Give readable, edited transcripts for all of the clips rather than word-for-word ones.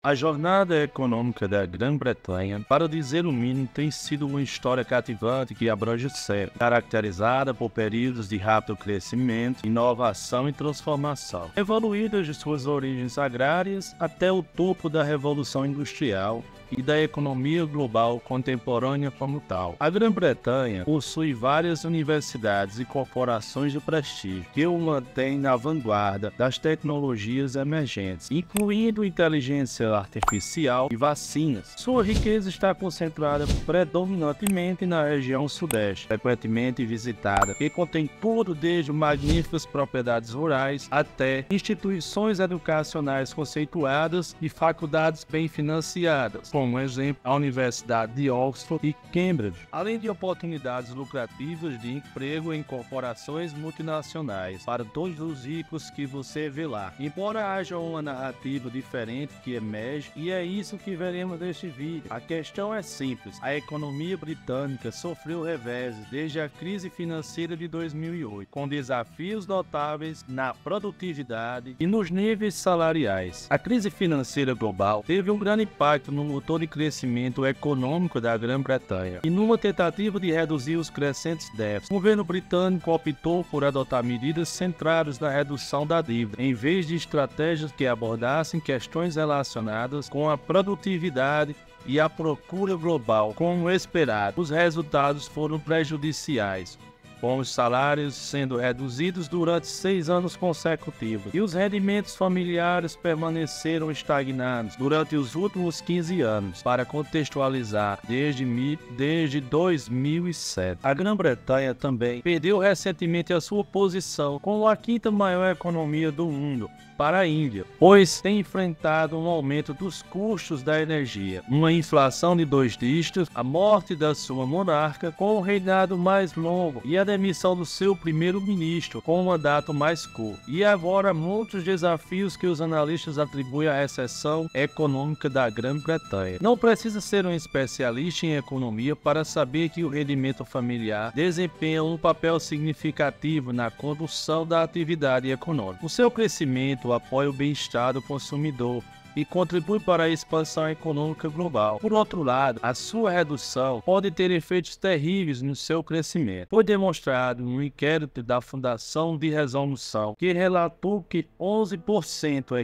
A jornada econômica da Grã-Bretanha, para dizer o mínimo, tem sido uma história cativante que abrange séculos, caracterizada por períodos de rápido crescimento, inovação e transformação, evoluídas de suas origens agrárias até o topo da Revolução Industrial e da economia global contemporânea como tal. A Grã-Bretanha possui várias universidades e corporações de prestígio que o mantêm na vanguarda das tecnologias emergentes, incluindo inteligência artificial e vacinas. Sua riqueza está concentrada predominantemente na região sudeste, frequentemente visitada, que contém tudo desde magníficas propriedades rurais até instituições educacionais conceituadas e faculdades bem financiadas, como exemplo a Universidade de Oxford e Cambridge, além de oportunidades lucrativas de emprego em corporações multinacionais para todos os ricos que você vê lá. Embora haja uma narrativa diferente que emerge, e é isso que veremos neste vídeo. A questão é simples: a economia britânica sofreu reveses desde a crise financeira de 2008, com desafios notáveis na produtividade e nos níveis salariais. A crise financeira global teve um grande impacto no motor de crescimento econômico da Grã-Bretanha e numa tentativa de reduzir os crescentes déficits, o governo britânico optou por adotar medidas centradas na redução da dívida, em vez de estratégias que abordassem questões relacionadas com a produtividade e a procura global. Como esperado, os resultados foram prejudiciais, com os salários sendo reduzidos durante 6 anos consecutivos e os rendimentos familiares permaneceram estagnados durante os últimos 15 anos. Para contextualizar, desde 2007, a Grã-Bretanha também perdeu recentemente a sua posição como a quinta maior economia do mundo para a Índia, pois tem enfrentado um aumento dos custos da energia, uma inflação de 2 dígitos, a morte da sua monarca com um reinado mais longo e a demissão do seu primeiro-ministro com um mandato mais curto. E agora muitos desafios que os analistas atribuem à recessão econômica da Grã-Bretanha. Não precisa ser um especialista em economia para saber que o rendimento familiar desempenha um papel significativo na condução da atividade econômica. O seu crescimento apoia o bem-estar do consumidor e contribui para a expansão econômica global. Por outro lado, a sua redução pode ter efeitos terríveis no seu crescimento. Foi demonstrado no inquérito da Fundação de Resolução, que relatou que 11%,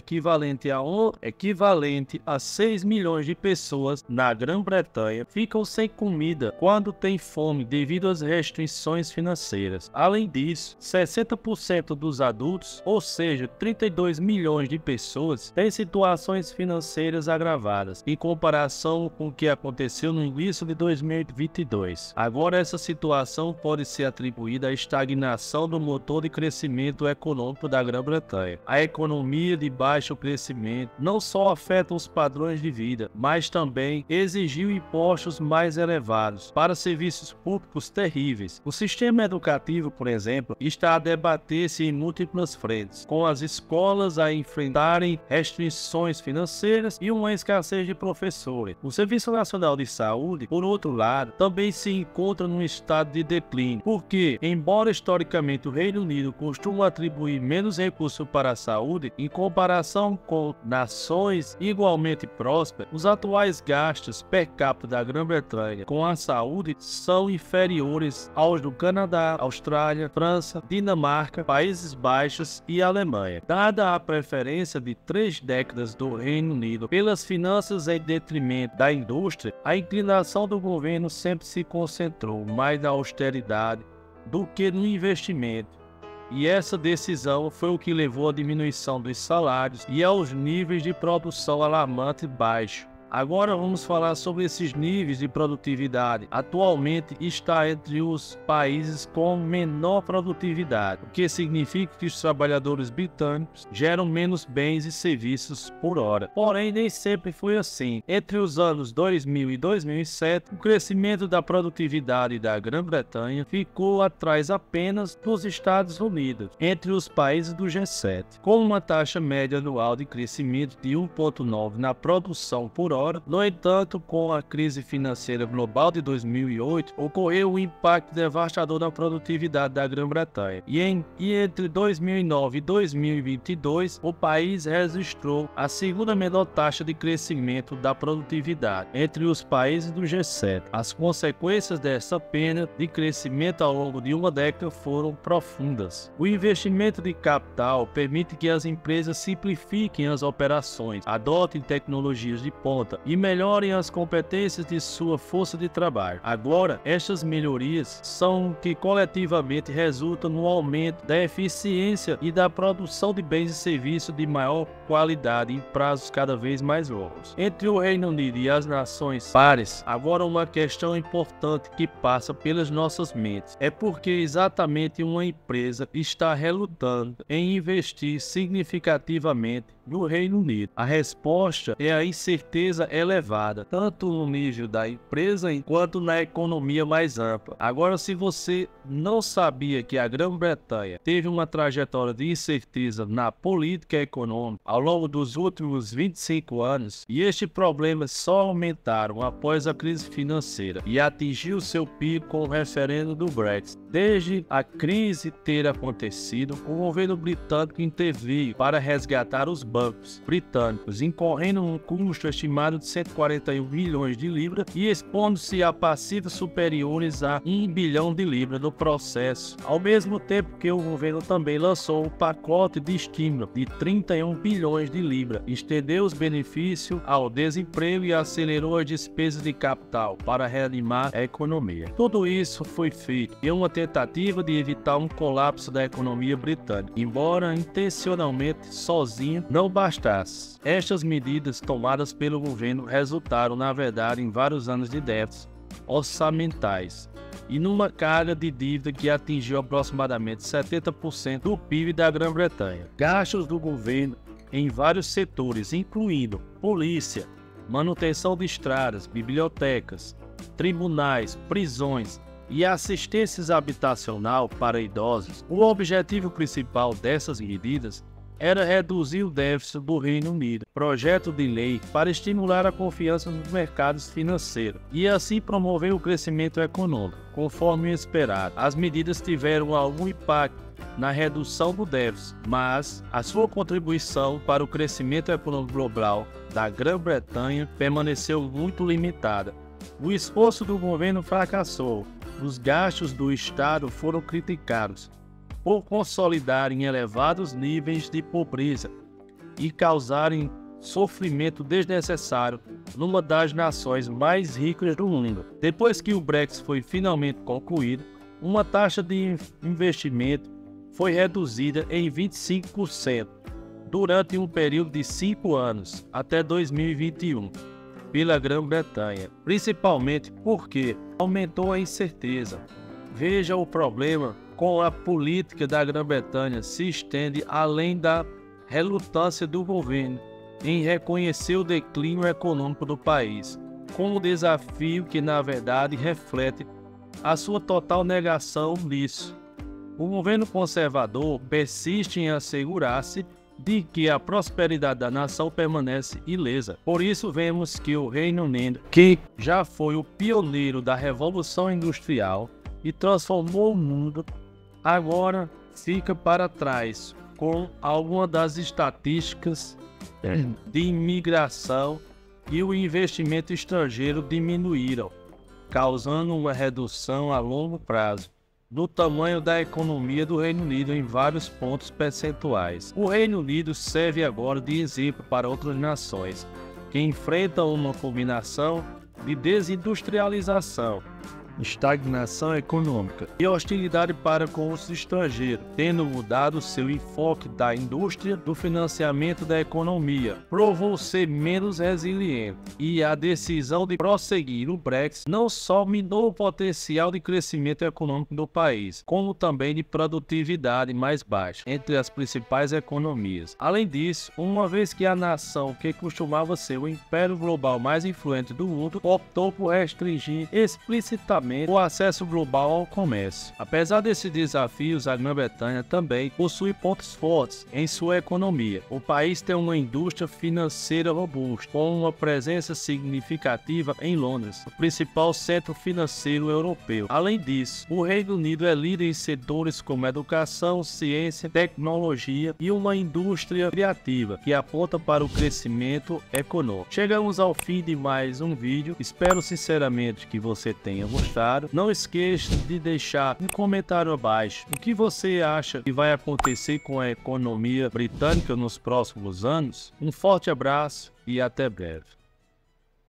equivalente a 6 milhões de pessoas na Grã-Bretanha, ficam sem comida quando têm fome devido às restrições financeiras. Além disso, 60% dos adultos, ou seja, 32 milhões de pessoas, têm situações financeiras agravadas, em comparação com o que aconteceu no início de 2022. Agora, essa situação pode ser atribuída à estagnação do motor de crescimento econômico da Grã-Bretanha. A economia de baixo crescimento não só afeta os padrões de vida, mas também exigiu impostos mais elevados para serviços públicos terríveis. O sistema educativo, por exemplo, está a debater-se em múltiplas frentes, com as escolas a enfrentarem restrições financeiras e uma escassez de professores. O Serviço Nacional de Saúde, por outro lado, também se encontra num estado de declínio, porque, embora historicamente o Reino Unido costuma atribuir menos recursos para a saúde, em comparação com nações igualmente prósperas, os atuais gastos per capita da Grã-Bretanha com a saúde são inferiores aos do Canadá, Austrália, França, Dinamarca, Países Baixos e Alemanha. Dada a preferência de 3 décadas do Reino Unido pelas finanças em detrimento da indústria, a inclinação do governo sempre se concentrou mais na austeridade do que no investimento. E essa decisão foi o que levou à diminuição dos salários e aos níveis de produção alarmante baixos. Agora vamos falar sobre esses níveis de produtividade. Atualmente está entre os países com menor produtividade, o que significa que os trabalhadores britânicos geram menos bens e serviços por hora. Porém, nem sempre foi assim. Entre os anos 2000 e 2007, o crescimento da produtividade da Grã-Bretanha ficou atrás apenas dos Estados Unidos, entre os países do G7, com uma taxa média anual de crescimento de 1,9 na produção por hora. No entanto, com a crise financeira global de 2008, ocorreu um impacto devastador na produtividade da Grã-Bretanha. E entre 2009 e 2022, o país registrou a segunda menor taxa de crescimento da produtividade entre os países do G7. As consequências dessa perda de crescimento ao longo de uma década foram profundas. O investimento de capital permite que as empresas simplifiquem as operações, adotem tecnologias de ponta e melhorem as competências de sua força de trabalho. Agora, estas melhorias são que coletivamente resultam no aumento da eficiência e da produção de bens e serviços de maior qualidade em prazos cada vez mais longos. Entre o Reino Unido e as nações pares, agora uma questão importante que passa pelas nossas mentes é porque exatamente uma empresa está relutando em investir significativamente no Reino Unido. A resposta é a incerteza elevada, tanto no nível da empresa quanto na economia mais ampla. Agora, se você não sabia que a Grã-Bretanha teve uma trajetória de incerteza na política econômica ao longo dos últimos 25 anos, e estes problemas só aumentaram após a crise financeira e atingiu seu pico com o referendo do Brexit. Desde a crise ter acontecido, o governo britânico interveio para resgatar os bancos britânicos, incorrendo um custo estimado de 141 bilhões de libras e expondo-se a passivos superiores a 1 bilhão de libras no processo, ao mesmo tempo que o governo também lançou um pacote de estímulo de 31 bilhões de libras, estendeu os benefícios ao desemprego e acelerou as despesas de capital para reanimar a economia. Tudo isso foi feito em uma tentativa de evitar um colapso da economia britânica, embora intencionalmente sozinho não bastasse. Estas medidas tomadas pelo governo resultaram, na verdade, em vários anos de déficits orçamentais e numa carga de dívida que atingiu aproximadamente 70% do PIB da Grã-Bretanha. Gastos do governo em vários setores, incluindo polícia, manutenção de estradas, bibliotecas, tribunais, prisões e assistências habitacional para idosos. O objetivo principal dessas medidas era reduzir o déficit do Reino Unido, projeto de lei para estimular a confiança nos mercados financeiros e assim promover o crescimento econômico. Conforme esperado, as medidas tiveram algum impacto na redução do déficit, mas a sua contribuição para o crescimento econômico global da Grã-Bretanha permaneceu muito limitada. O esforço do governo fracassou, os gastos do Estado foram criticados por consolidarem elevados níveis de pobreza e causarem sofrimento desnecessário numa das nações mais ricas do mundo. Depois que o Brexit foi finalmente concluído, uma taxa de investimento foi reduzida em 25% durante um período de 5 anos, até 2021, pela Grã-Bretanha, principalmente porque aumentou a incerteza. Veja, o problema com a política da Grã-Bretanha se estende além da relutância do governo em reconhecer o declínio econômico do país, com um desafio que, na verdade, reflete a sua total negação disso. O governo conservador persiste em assegurar-se de que a prosperidade da nação permanece ilesa. Por isso vemos que o Reino Unido, que já foi o pioneiro da Revolução Industrial e transformou o mundo, agora fica para trás com algumas das estatísticas de imigração e o investimento estrangeiro diminuíram, causando uma redução a longo prazo do tamanho da economia do Reino Unido em vários pontos percentuais. O Reino Unido serve agora de exemplo para outras nações que enfrentam uma combinação de desindustrialização, estagnação econômica e hostilidade para com os estrangeiros, tendo mudado seu enfoque da indústria do financiamento da economia, provou ser menos resiliente, e a decisão de prosseguir o Brexit não só minou o potencial de crescimento econômico do país, como também de produtividade mais baixa entre as principais economias. Além disso, uma vez que a nação que costumava ser o império global mais influente do mundo optou por restringir explicitamente desenvolvimento, o acesso global ao comércio. Apesar desses desafios, a Grã-Bretanha também possui pontos fortes em sua economia. O país tem uma indústria financeira robusta, com uma presença significativa em Londres, o principal centro financeiro europeu. Além disso, o Reino Unido é líder em setores como educação, ciência, tecnologia e uma indústria criativa que aponta para o crescimento econômico. Chegamos ao fim de mais um vídeo. Espero sinceramente que você tenha gostado. Não esqueça de deixar um comentário abaixo o que você acha que vai acontecer com a economia britânica nos próximos anos. Um forte abraço e até breve.